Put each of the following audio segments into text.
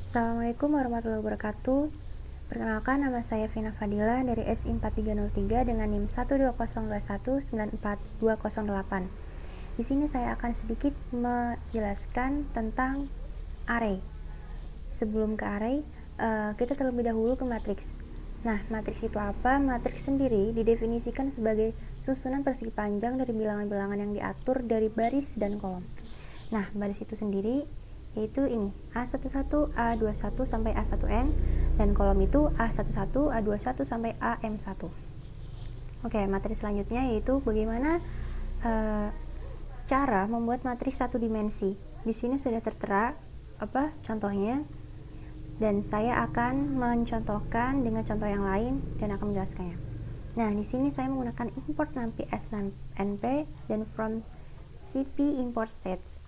Assalamualaikum warahmatullahi wabarakatuh. Perkenalkan, nama saya Vina Fadila dari SI4303 dengan NIM 12021942008. Di sini saya akan sedikit menjelaskan tentang array. Sebelum ke array, kita terlebih dahulu ke matriks. Nah, matriks itu apa? Matriks sendiri didefinisikan sebagai susunan persegi panjang dari bilangan-bilangan yang diatur dari baris dan kolom. Nah, baris itu sendiri yaitu ini, A11, A21 sampai A1N, dan kolom itu A11, A21 sampai AM1. Oke, materi selanjutnya yaitu bagaimana cara membuat matriks satu dimensi. Di sini sudah tertera contohnya, dan saya akan mencontohkan dengan contoh yang lain dan akan menjelaskannya. Nah, di sini saya menggunakan import numpy as np dan from cp import stats.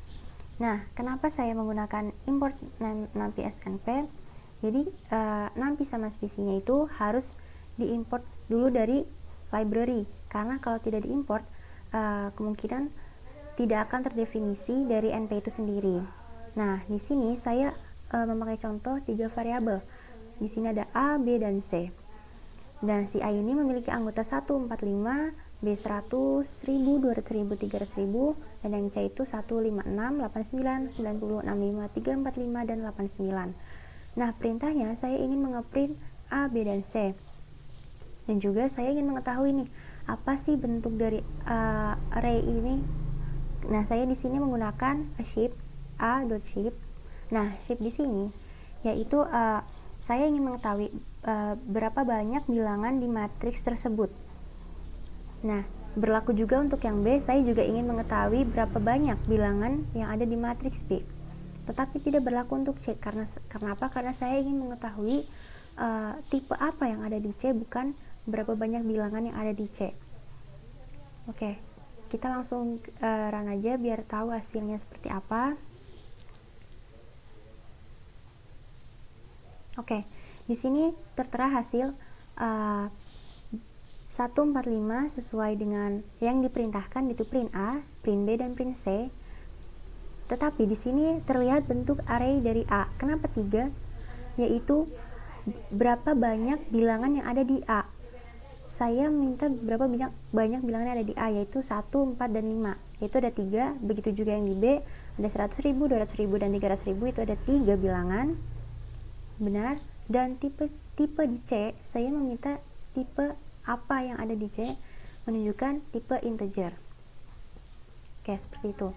Nah, kenapa saya menggunakan import numpy as np? Jadi, numpy sama spesiesnya itu harus diimport dulu dari library, karena kalau tidak diimport, kemungkinan tidak akan terdefinisi dari np itu sendiri. Nah, di sini saya memakai contoh 3 variabel. Di sini ada A, B, dan C. Dan si A ini memiliki anggota 145, B 100, 1000, 200.000, 300.000, dan yang C itu 156, 89, 90, 65, 345, dan 89. Nah, perintahnya saya ingin mengeprint A, B, dan C. Dan juga saya ingin mengetahui nih, apa sih bentuk dari array ini. Nah, saya di sini menggunakan shape a.shape. Nah, shape di sini yaitu saya ingin mengetahui berapa banyak bilangan di matriks tersebut. Nah, berlaku juga untuk yang B, saya juga ingin mengetahui berapa banyak bilangan yang ada di matriks B. Tetapi tidak berlaku untuk C, karena apa? Karena saya ingin mengetahui tipe apa yang ada di C, bukan berapa banyak bilangan yang ada di C. Oke, kita langsung run aja biar tahu hasilnya seperti apa. Oke, di sini tertera hasil 145 sesuai dengan yang diperintahkan, itu print A, print B, dan print C. Tetapi di sini terlihat bentuk array dari A. Kenapa 3? Yaitu berapa banyak bilangan yang ada di A. Saya minta berapa banyak bilangan yang ada di A, yaitu 1, 4, dan 5. Yaitu ada 3. Begitu juga yang di B, ada 100.000, 200.000, dan 300.000. Itu ada 3 bilangan. Benar. Dan tipe di C, saya meminta tipe apa yang ada di C, menunjukkan tipe integer. Oke, seperti itu.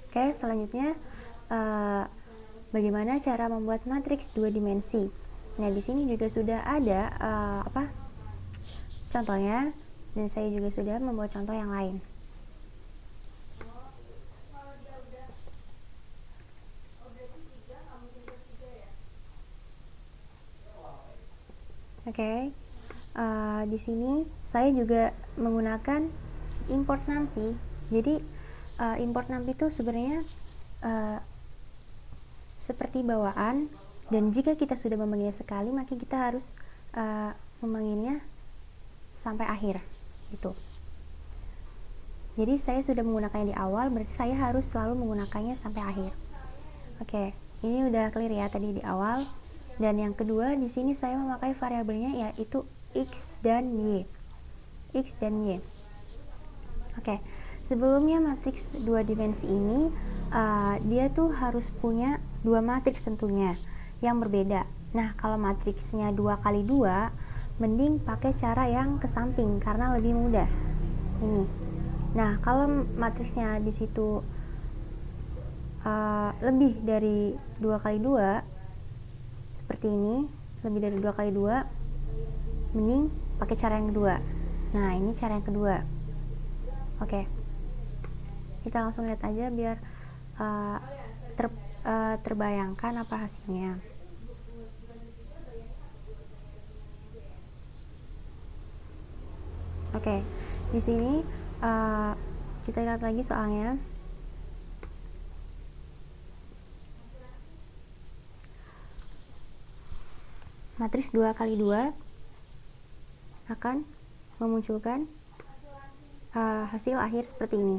Oke, selanjutnya bagaimana cara membuat matriks 2 dimensi. Nah, di sini juga sudah ada contohnya, dan saya juga sudah membuat contoh yang lain. Oke. Di sini saya juga menggunakan import numpy. Jadi import numpy itu sebenarnya seperti bawaan, dan jika kita sudah memanggilnya sekali, maka kita harus memanggilnya sampai akhir gitu. Jadi saya sudah menggunakannya di awal, berarti saya harus selalu menggunakannya sampai akhir. Oke, ini udah clear ya tadi di awal. Dan yang kedua, di sini saya memakai variabelnya yaitu X dan Y. X dan Y. Oke, sebelumnya matriks 2 dimensi ini dia tuh harus punya 2 matriks tentunya yang berbeda. Nah, kalau matriksnya 2x2, mending pakai cara yang ke samping karena lebih mudah. Ini. Nah, kalau matriksnya di situ lebih dari 2x2 seperti ini, lebih dari 2x2, mending pakai cara yang kedua. Nah, ini cara yang kedua. Oke, kita langsung lihat aja biar terbayangkan apa hasilnya. Oke, di sini kita lihat lagi soalnya. Matriks 2x2 akan memunculkan hasil akhir seperti ini.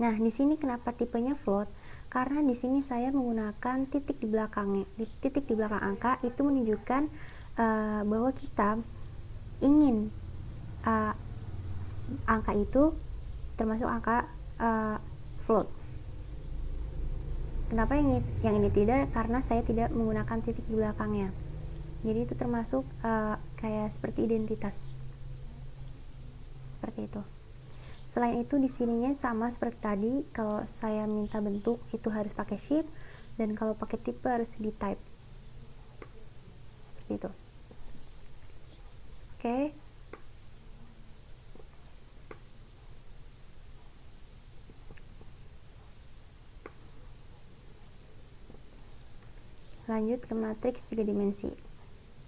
Nah, di sini kenapa tipenya float? Karena di sini saya menggunakan titik di belakangnya. Titik di belakang angka itu menunjukkan bahwa kita ingin angka itu termasuk angka float. Kenapa yang ini tidak? Karena saya tidak menggunakan titik di belakangnya. Jadi itu termasuk kayak seperti identitas. Seperti itu. Selain itu di sininya sama seperti tadi, kalau saya minta bentuk itu harus pakai shift, dan kalau pakai tipe harus di type. Seperti itu. Oke. Lanjut ke matriks 3 dimensi.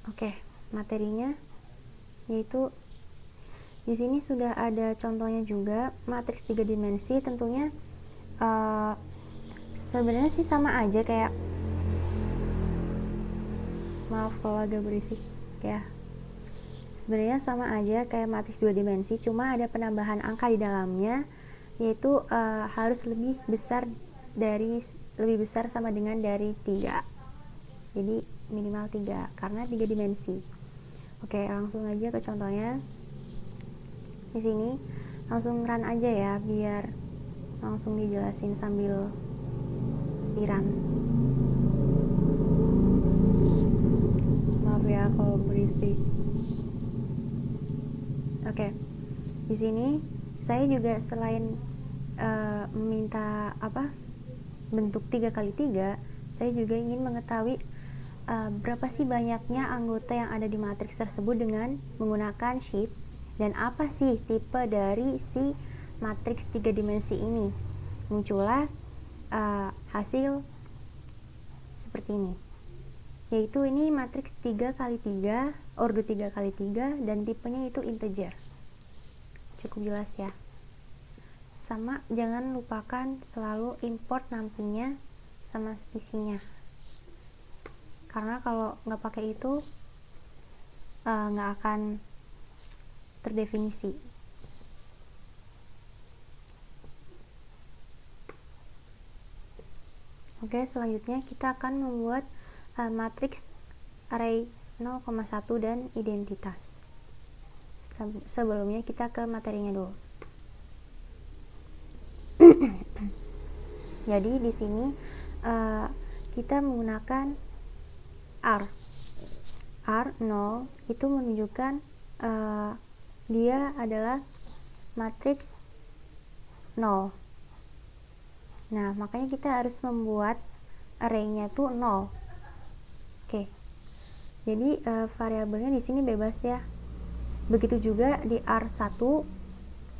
Oke, materinya yaitu di sini sudah ada contohnya juga. Matriks 3 dimensi tentunya sebenarnya sih sama aja kayak, maaf kalau agak berisik ya, sebenarnya sama aja kayak matriks 2 dimensi, cuma ada penambahan angka di dalamnya, yaitu harus lebih besar sama dengan dari 3. Jadi minimal 3 karena 3 dimensi. Oke, langsung aja ke contohnya. Di sini langsung run aja ya, biar langsung dijelasin sambil di run. Maaf ya kalau berisik. Oke. Di sini saya juga selain meminta bentuk 3x3, saya juga ingin mengetahui berapa sih banyaknya anggota yang ada di matriks tersebut dengan menggunakan shift, dan apa sih tipe dari si matriks 3 dimensi ini. Muncullah hasil seperti ini, yaitu ini matriks 3x3, ordo 3x3, dan tipenya itu integer. Cukup jelas ya. Sama, jangan lupakan selalu import nantinya sama spesiesnya, karena kalau nggak pakai itu nggak akan terdefinisi. Oke, selanjutnya kita akan membuat matriks array 0,1 dan identitas. Sebelumnya kita ke materinya dulu. Jadi di sini kita menggunakan R0 itu menunjukkan dia adalah matriks 0. Nah, makanya kita harus membuat array-nya tuh 0. Oke. Jadi variabelnya di sini bebas ya. Begitu juga di R1,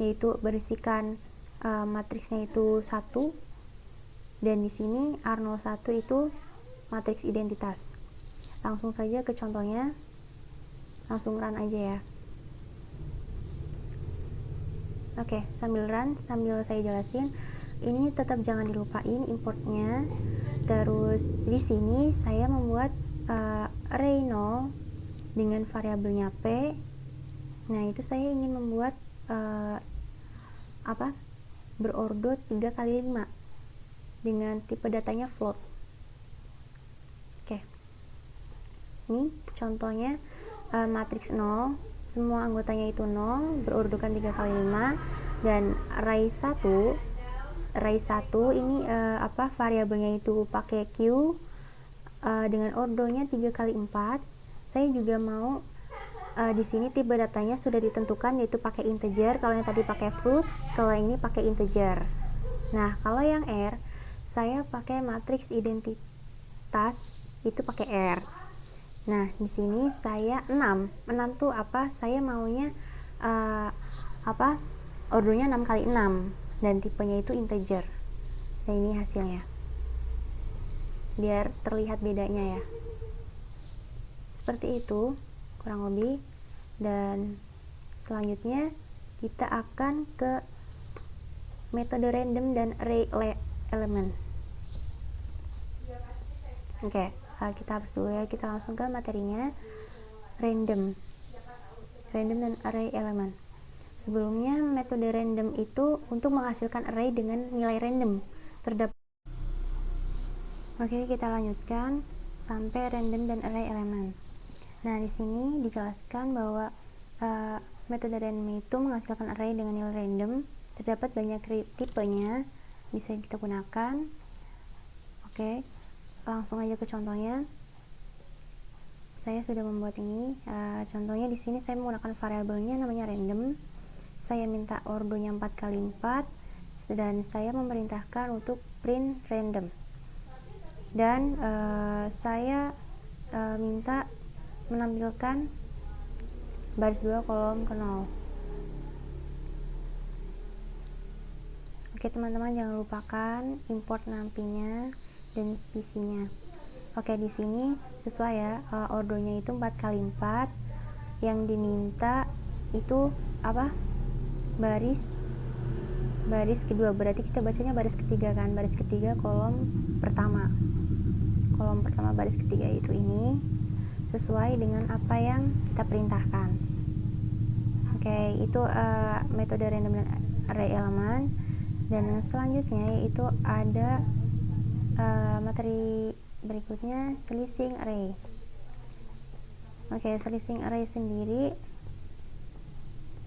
yaitu berisikan matriksnya itu 1, dan di sini R01 itu matriks identitas. Langsung saja ke contohnya. Langsung run aja ya. Oke, sambil run, sambil saya jelasin, ini tetap jangan dilupain importnya. Terus di sini saya membuat array 0 dengan variabelnya p. Nah, itu saya ingin membuat berordo 3x5 dengan tipe datanya float. Oke. Ini contohnya matriks 0, semua anggotanya itu 0, berordokan 3x5, dan array 1 ini variabelnya itu pakai Q dengan ordonya 3x4. Saya juga mau di sini tipe datanya sudah ditentukan, yaitu pakai integer. Kalau yang tadi pakai float, kalau yang ini pakai integer. Nah, kalau yang R saya pakai matriks identitas itu pakai R. Nah, di sini saya 6 tuh saya maunya ordonya 6x6 dan tipenya itu integer. Nah, ini hasilnya biar terlihat bedanya ya. Seperti itu kurang lebih. Dan selanjutnya kita akan ke metode random dan array element. Oke, kita hapus dulu ya, kita langsung ke materinya. Random dan array element. Sebelumnya metode random itu untuk menghasilkan array dengan nilai random. Oke, kita lanjutkan sampai random dan array elemen. Nah, di sini dijelaskan bahwa metode random itu menghasilkan array dengan nilai random. Terdapat banyak tipenya, bisa kita gunakan. Oke, langsung aja ke contohnya. Saya sudah membuat ini. Contohnya di sini saya menggunakan variabelnya namanya random. Saya minta ordonya 4x4 dan saya memerintahkan untuk print random. Dan saya minta menampilkan baris 2 kolom ke 0. Oke teman-teman, jangan lupakan import nampinya dan spesinya. Oke, di sini sesuai ya, ordonya itu 4x4. Yang diminta itu apa? Baris kedua, berarti kita bacanya baris ketiga kan, baris ketiga kolom pertama baris ketiga itu ini sesuai dengan apa yang kita perintahkan. Oke, itu metode random dan array elemen. Dan selanjutnya yaitu ada materi berikutnya, slicing array. Oke, slicing array sendiri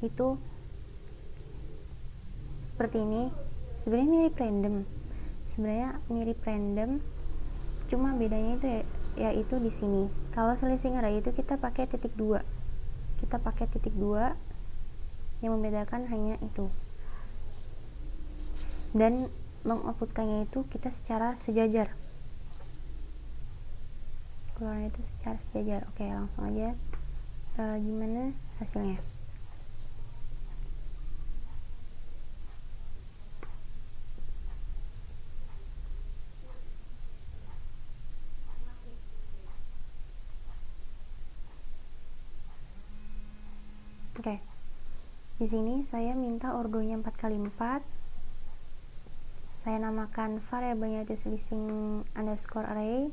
itu seperti ini. Sebenarnya mirip random, cuma bedanya itu yaitu di sini. Kalau slicing array itu kita pakai titik 2. Yang membedakan hanya itu. Dan mengoutputkannya itu kita secara sejajar. Keluarnya itu secara sejajar. Oke, langsung aja. Gimana hasilnya? Oke. Di sini saya minta ordonya 4x4. Saya namakan variabelnya itu slicing underscore array.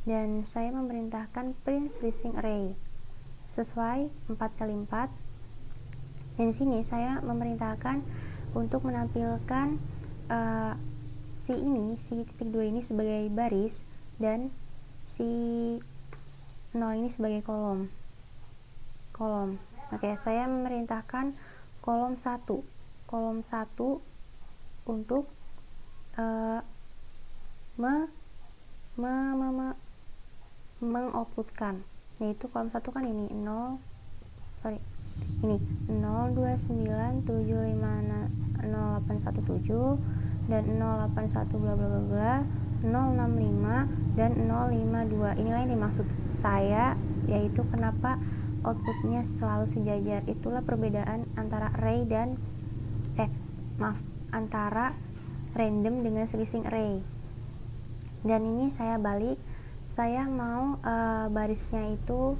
Dan saya memerintahkan print slicing array sesuai 4x4. Dan di sini saya memerintahkan untuk menampilkan si titik 2 ini sebagai baris dan si 0 ini sebagai kolom. Oke, saya memerintahkan kolom 1 untuk mengoutputkan, yaitu kolom 1 kan ini 029750817 dan 081 bla bla bla bla, 065 dan 052. Inilah yang dimaksud saya, yaitu kenapa outputnya selalu sejajar. Itulah perbedaan antara array dan antara random dengan slicing array. Dan ini saya balik, saya mau barisnya itu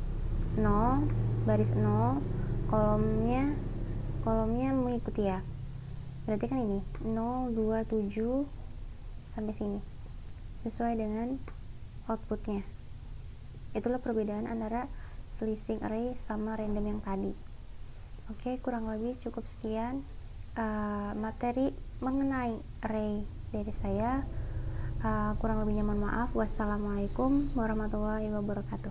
0, baris 0, kolomnya mengikuti ya. Berarti kan ini 027 sampai sini sesuai dengan outputnya. Itulah perbedaan antara slicing array sama random yang tadi. Oke, kurang lebih cukup sekian materi mengenai array dari saya. Kurang lebihnya mohon maaf. Wassalamualaikum warahmatullahi wabarakatuh.